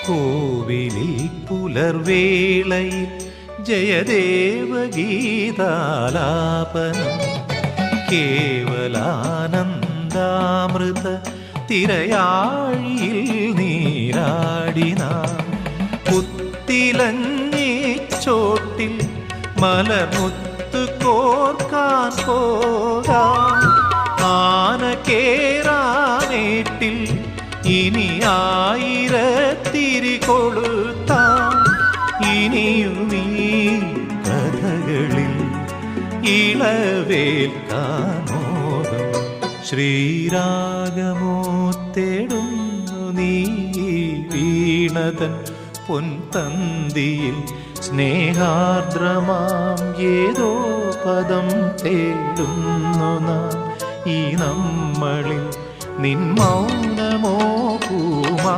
കോവിലിൽ പുലർവേളയിൽ ജയദേവഗീതാലാപനം കേവലാനന്ദാമൃത തിരയാഴിയിൽ നീരാടിന പുത്തിലഞ്ഞി ചോട്ടിൽ മലമുത്ത് കോർക്കാൻ പോകാം ആന കേറാനേട്ടിൽ ഇനി ആയിരത്തിരി കൊളുത്താം ഇനിയും ഈ കഥകളിൽ ഇളവേൽക്കാനോകം ശ്രീരാഗമോ തേടുന്നു നീ വീണതൻ പൊൻതന്തിയിൽ സ്നേഹാർദ്രമാം ഏതോ പദം തേടുന്നു നാം ഈ നമ്മളിൽ നിൻ മൗനമോ പൂമാ